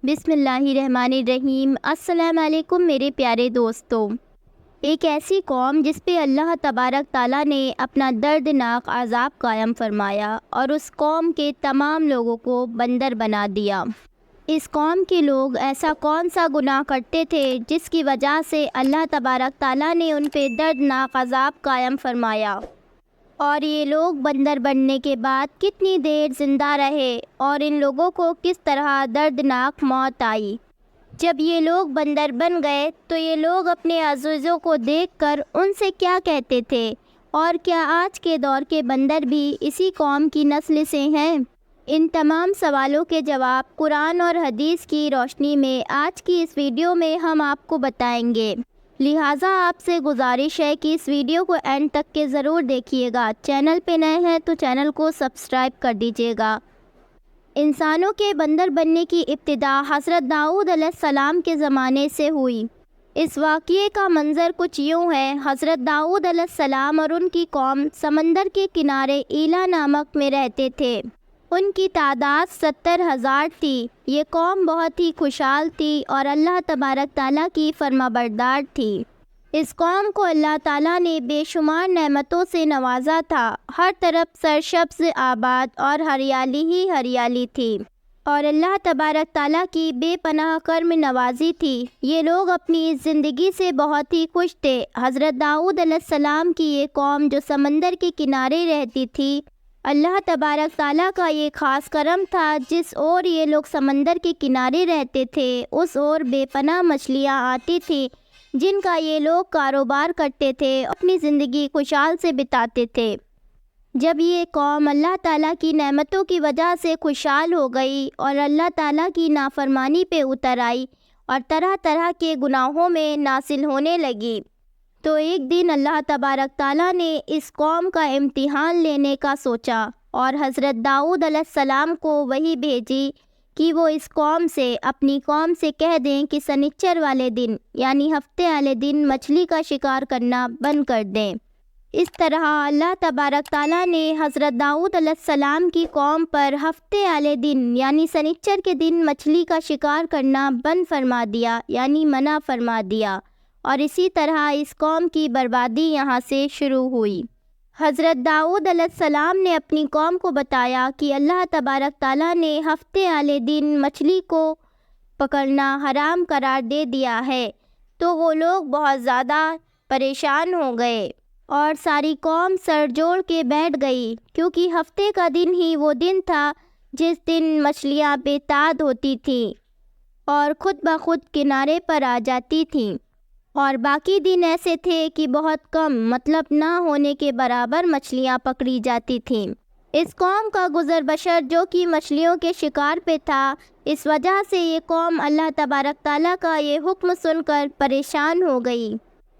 بسم اللہ الرحمن الرحیم۔ السلام علیکم میرے پیارے دوستوں۔ ایک ایسی قوم جس پہ اللہ تبارک تعالیٰ نے اپنا دردناک عذاب قائم فرمایا اور اس قوم کے تمام لوگوں کو بندر بنا دیا۔ اس قوم کے لوگ ایسا کون سا گناہ کرتے تھے جس کی وجہ سے اللہ تبارک تعالیٰ نے ان پہ دردناک عذاب قائم فرمایا، اور یہ لوگ بندر بننے کے بعد کتنی دیر زندہ رہے اور ان لوگوں کو کس طرح دردناک موت آئی۔ جب یہ لوگ بندر بن گئے تو یہ لوگ اپنے عزیزوں کو دیکھ کر ان سے کیا کہتے تھے، اور کیا آج کے دور کے بندر بھی اسی قوم کی نسل سے ہیں؟ ان تمام سوالوں کے جواب قرآن اور حدیث کی روشنی میں آج کی اس ویڈیو میں ہم آپ کو بتائیں گے، لہٰذا آپ سے گزارش ہے کہ اس ویڈیو کو اینڈ تک کے ضرور دیکھیے گا۔ چینل پہ نئے ہیں تو چینل کو سبسکرائب کر دیجیے گا۔ انسانوں کے بندر بننے کی ابتدا حضرت داؤد علیہ السلام کے زمانے سے ہوئی۔ اس واقعے کا منظر کچھ یوں ہے۔ حضرت داؤد علیہ السلام اور ان کی قوم سمندر کے کنارے ایلا نامک میں رہتے تھے۔ ان کی تعداد 70,000 تھی۔ یہ قوم بہت ہی خوشحال تھی اور اللہ تبارک تعالیٰ کی فرما بردار تھی۔ اس قوم کو اللہ تعالیٰ نے بے شمار نعمتوں سے نوازا تھا۔ ہر طرف سرسبز آباد اور ہریالی ہی ہریالی تھی، اور اللہ تبارک تعالیٰ کی بے پناہ کرم نوازی تھی۔ یہ لوگ اپنی زندگی سے بہت ہی خوش تھے۔ حضرت داؤد علیہ السلام کی یہ قوم جو سمندر کے کنارے رہتی تھی، اللہ تبارک تعالیٰ کا یہ خاص کرم تھا، جس اور یہ لوگ سمندر کے کنارے رہتے تھے اس اور بے پناہ مچھلیاں آتی تھیں جن کا یہ لوگ کاروبار کرتے تھے، اپنی زندگی خوشحال سے بتاتے تھے۔ جب یہ قوم اللہ تعالیٰ کی نعمتوں کی وجہ سے خوشحال ہو گئی اور اللہ تعالیٰ کی نافرمانی پہ اتر آئی اور طرح طرح کے گناہوں میں ناصل ہونے لگی، تو ایک دن اللہ تبارک تعالیٰ نے اس قوم کا امتحان لینے کا سوچا اور حضرت داؤد علیہ السلام کو وحی بھیجی کہ وہ اس قوم سے، اپنی قوم سے کہہ دیں کہ سنیچر والے دن یعنی ہفتے والے دن مچھلی کا شکار کرنا بند کر دیں۔ اس طرح اللہ تبارک تعالیٰ نے حضرت داؤد علیہ السلام کی قوم پر ہفتے والے دن یعنی سنیچر کے دن مچھلی کا شکار کرنا بند فرما دیا، یعنی منع فرما دیا، اور اسی طرح اس قوم کی بربادی یہاں سے شروع ہوئی۔ حضرت داؤد علیہ السلام نے اپنی قوم کو بتایا کہ اللہ تبارک تعالیٰ نے ہفتے والے دن مچھلی کو پکڑنا حرام قرار دے دیا ہے، تو وہ لوگ بہت زیادہ پریشان ہو گئے اور ساری قوم سر جوڑ کے بیٹھ گئی، کیونکہ ہفتے کا دن ہی وہ دن تھا جس دن مچھلیاں بے تعداد ہوتی تھیں اور خود بخود کنارے پر آ جاتی تھیں، اور باقی دن ایسے تھے کہ بہت کم، مطلب نہ ہونے کے برابر مچھلیاں پکڑی جاتی تھیں۔ اس قوم کا گزر بسر جو کہ مچھلیوں کے شکار پہ تھا، اس وجہ سے یہ قوم اللہ تبارک تعالیٰ کا یہ حکم سن کر پریشان ہو گئی۔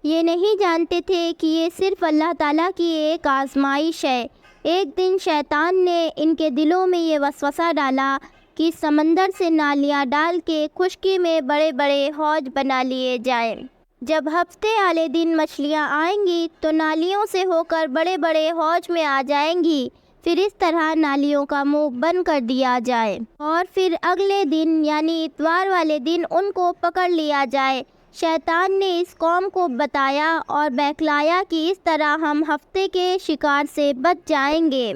یہ نہیں جانتے تھے کہ یہ صرف اللہ تعالیٰ کی ایک آزمائش ہے۔ ایک دن شیطان نے ان کے دلوں میں یہ وسوسہ ڈالا کہ سمندر سے نالیاں ڈال کے خشکی میں بڑے بڑے حوض بنا لیے جائیں۔ جب ہفتے والے دن مچھلیاں آئیں گی تو نالیوں سے ہو کر بڑے بڑے حوض میں آ جائیں گی، پھر اس طرح نالیوں کا منہ بند کر دیا جائے اور پھر اگلے دن یعنی اتوار والے دن ان کو پکڑ لیا جائے۔ شیطان نے اس قوم کو بتایا اور بہکلایا کہ اس طرح ہم ہفتے کے شکار سے بچ جائیں گے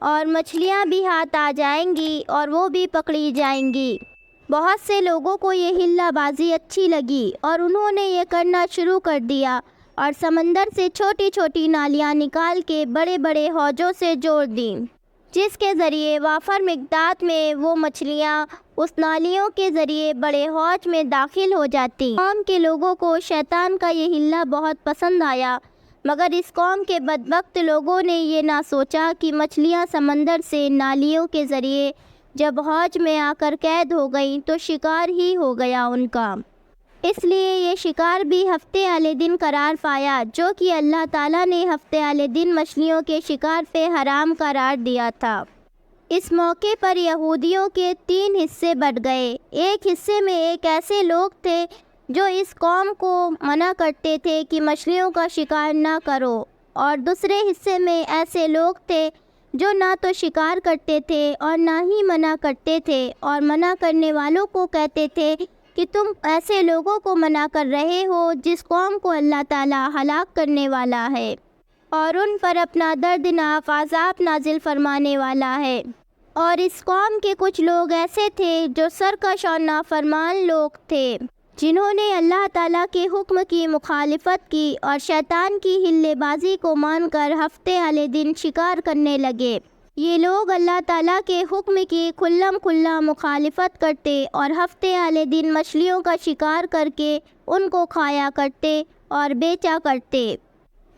اور مچھلیاں بھی ہاتھ آ جائیں گی اور وہ بھی پکڑی جائیں گی۔ بہت سے لوگوں کو یہ حیلہ بازی اچھی لگی اور انہوں نے یہ کرنا شروع کر دیا اور سمندر سے چھوٹی چھوٹی نالیاں نکال کے بڑے بڑے حوضوں سے جوڑ دیں، جس کے ذریعے وافر مقدار میں وہ مچھلیاں اس نالیوں کے ذریعے بڑے حوض میں داخل ہو جاتی۔ قوم کے لوگوں کو شیطان کا یہ حیلہ بہت پسند آیا، مگر اس قوم کے بدبخت لوگوں نے یہ نہ سوچا کہ مچھلیاں سمندر سے نالیوں کے ذریعے جب حوض میں آ کر قید ہو گئیں تو شکار ہی ہو گیا ان کا، اس لیے یہ شکار بھی ہفتے والے دن قرار پایا، جو کہ اللہ تعالیٰ نے ہفتے والے دن مچھلیوں کے شکار پہ حرام قرار دیا تھا۔ اس موقع پر یہودیوں کے 3 حصے بٹ گئے۔ ایک حصے میں ایک ایسے لوگ تھے جو اس قوم کو منع کرتے تھے کہ مچھلیوں کا شکار نہ کرو، اور دوسرے حصے میں ایسے لوگ تھے جو نہ تو شکار کرتے تھے اور نہ ہی منع کرتے تھے، اور منع کرنے والوں کو کہتے تھے کہ تم ایسے لوگوں کو منع کر رہے ہو جس قوم کو اللہ تعالیٰ ہلاک کرنے والا ہے اور ان پر اپنا دردناک عذاب نازل فرمانے والا ہے۔ اور اس قوم کے کچھ لوگ ایسے تھے جو سرکش اور نافرمان لوگ تھے، جنہوں نے اللہ تعالیٰ کے حکم کی مخالفت کی اور شیطان کی ہلے بازی کو مان کر ہفتے والے دن شکار کرنے لگے۔ یہ لوگ اللہ تعالیٰ کے حکم کی کھلم کھلا مخالفت کرتے اور ہفتے والے دن مچھلیوں کا شکار کر کے ان کو کھایا کرتے اور بیچا کرتے۔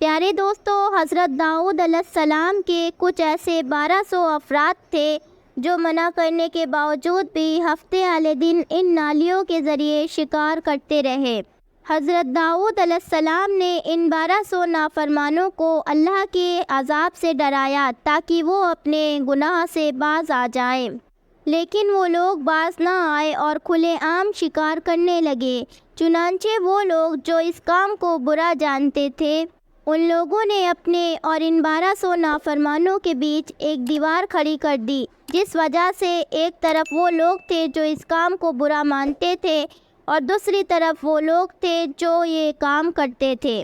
پیارے دوستو، حضرت داؤد علیہ السلام کے کچھ ایسے 1200 افراد تھے جو منع کرنے کے باوجود بھی ہفتے والے دن ان نالیوں کے ذریعے شکار کرتے رہے۔ حضرت داؤد علیہ السلام نے ان 1200 نافرمانوں کو اللہ کے عذاب سے ڈرایا تاکہ وہ اپنے گناہ سے باز آ جائیں، لیکن وہ لوگ باز نہ آئے اور کھلے عام شکار کرنے لگے۔ چنانچہ وہ لوگ جو اس کام کو برا جانتے تھے، ان لوگوں نے اپنے اور ان 1200 نافرمانوں کے بیچ ایک دیوار کھڑی کر دی، جس وجہ سے ایک طرف وہ لوگ تھے جو اس کام کو برا مانتے تھے اور دوسری طرف وہ لوگ تھے جو یہ کام کرتے تھے۔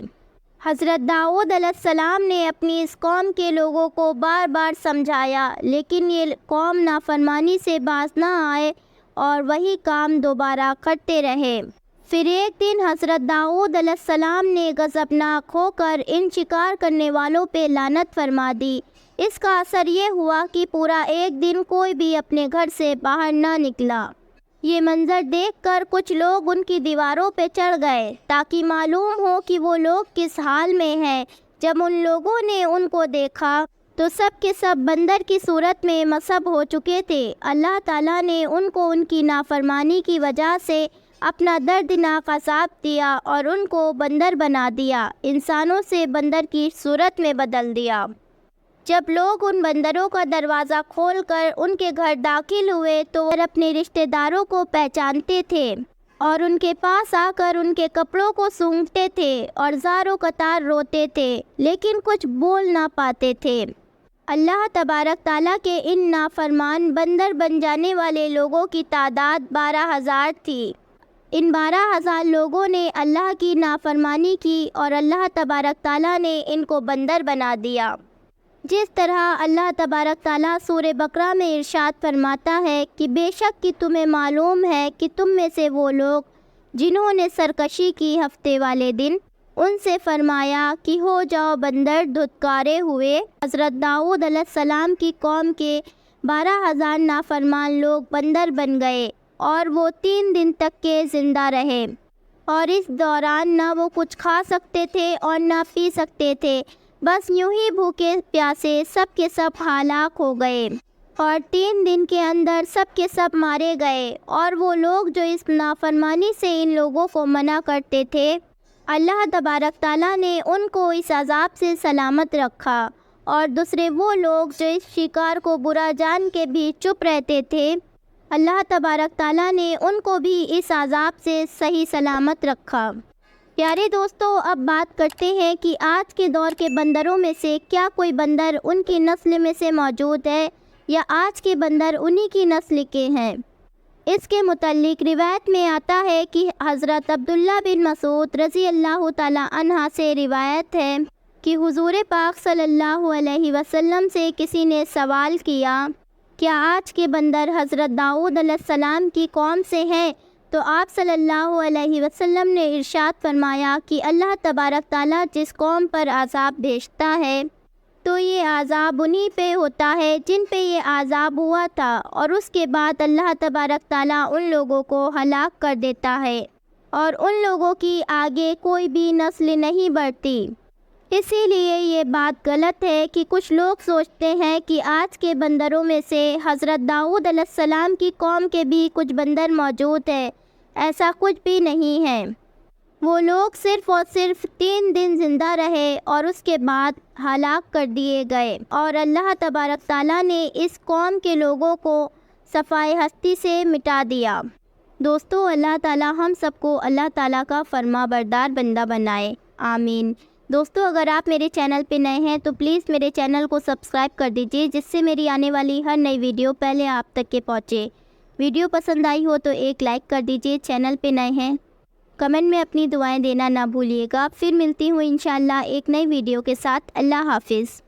حضرت داؤد علیہ السلام نے اپنی اس قوم کے لوگوں کو بار بار سمجھایا، لیکن یہ قوم نافرمانی سے باز نہ آئے اور وہی کام دوبارہ کرتے رہے۔ پھر ایک دن حضرت داؤد علیہ السلام نے غضبناک ہو کر ان شکار کرنے والوں پہ لعنت فرما دی۔ اس کا اثر یہ ہوا کہ پورا ایک دن کوئی بھی اپنے گھر سے باہر نہ نکلا۔ یہ منظر دیکھ کر کچھ لوگ ان کی دیواروں پہ چڑھ گئے تاکہ معلوم ہو کہ وہ لوگ کس حال میں ہیں۔ جب ان لوگوں نے ان کو دیکھا تو سب کے سب بندر کی صورت میں مصب ہو چکے تھے۔ اللہ تعالیٰ نے ان کو ان کی نافرمانی کی وجہ سے اپنا دردناک عذاب دیا اور ان کو بندر بنا دیا، انسانوں سے بندر کی صورت میں بدل دیا۔ جب لوگ ان بندروں کا دروازہ کھول کر ان کے گھر داخل ہوئے تو وہ اپنے رشتہ داروں کو پہچانتے تھے اور ان کے پاس آ کر ان کے کپڑوں کو سونگھتے تھے اور زار و قطار روتے تھے، لیکن کچھ بول نہ پاتے تھے۔ اللہ تبارک تعالیٰ کے ان نافرمان بندر بن جانے والے لوگوں کی تعداد 12,000 تھی۔ ان 12,000 لوگوں نے اللہ کی نافرمانی کی اور اللہ تبارک تعالیٰ نے ان کو بندر بنا دیا۔ جس طرح اللہ تبارک تعالیٰ سورہ بقرہ میں ارشاد فرماتا ہے کہ بے شک کہ تمہیں معلوم ہے کہ تم میں سے وہ لوگ جنہوں نے سرکشی کی ہفتے والے دن، ان سے فرمایا کہ ہو جاؤ بندر دھتکارے ہوئے۔ حضرت داؤد علیہ السلام کی قوم کے 12,000 نافرمان لوگ بندر بن گئے اور وہ 3 دن تک کے زندہ رہے، اور اس دوران نہ وہ کچھ کھا سکتے تھے اور نہ پی سکتے تھے، بس یوں ہی بھوکے پیاسے سب کے سب ہلاک ہو گئے، اور 3 دن کے اندر سب کے سب مارے گئے۔ اور وہ لوگ جو اس نافرمانی سے ان لوگوں کو منع کرتے تھے، اللہ تبارک تعالیٰ نے ان کو اس عذاب سے سلامت رکھا، اور دوسرے وہ لوگ جو اس شکار کو برا جان کے بھی چپ رہتے تھے، اللہ تبارک تعالیٰ نے ان کو بھی اس عذاب سے صحیح سلامت رکھا۔ پیارے دوستو، اب بات کرتے ہیں کہ آج کے دور کے بندروں میں سے کیا کوئی بندر ان کی نسل میں سے موجود ہے یا آج کے بندر انہی کی نسل کے ہیں۔ اس کے متعلق روایت میں آتا ہے کہ حضرت عبداللہ بن مسعود رضی اللہ تعالیٰ عنہ سے روایت ہے کہ حضور پاک صلی اللہ علیہ وسلم سے کسی نے سوال کیا، کیا آج کے بندر حضرت داؤد علیہ السلام کی قوم سے ہیں؟ تو آپ صلی اللہ علیہ وسلم نے ارشاد فرمایا کہ اللہ تبارک تعالیٰ جس قوم پر عذاب بھیجتا ہے تو یہ عذاب انہی پہ ہوتا ہے جن پہ یہ عذاب ہوا تھا، اور اس کے بعد اللہ تبارک تعالیٰ ان لوگوں کو ہلاک کر دیتا ہے اور ان لوگوں کی آگے کوئی بھی نسل نہیں بڑھتی۔ اسی لیے یہ بات غلط ہے کہ کچھ لوگ سوچتے ہیں کہ آج کے بندروں میں سے حضرت داؤد علیہ السلام کی قوم کے بھی کچھ بندر موجود ہیں۔ ایسا کچھ بھی نہیں ہے۔ وہ لوگ صرف اور صرف 3 دن زندہ رہے اور اس کے بعد ہلاک کر دیے گئے، اور اللہ تبارک تعالیٰ نے اس قوم کے لوگوں کو صفائے ہستی سے مٹا دیا۔ دوستو، اللہ تعالیٰ ہم سب کو اللہ تعالیٰ کا فرما بردار بندہ بنائے، آمین۔ دوستو اگر آپ میرے چینل پہ نئے ہیں تو پلیز میرے چینل کو سبسکرائب کر دیجئے، جس سے میری آنے والی ہر نئی ویڈیو پہلے آپ تک کے پہنچے۔ ویڈیو پسند آئی ہو تو ایک لائک کر دیجئے، چینل پہ نئے ہیں کمنٹ میں اپنی دعائیں دینا نہ بھولیے گا۔ پھر ملتی ہوں انشاءاللہ ایک نئی ویڈیو کے ساتھ۔ اللہ حافظ۔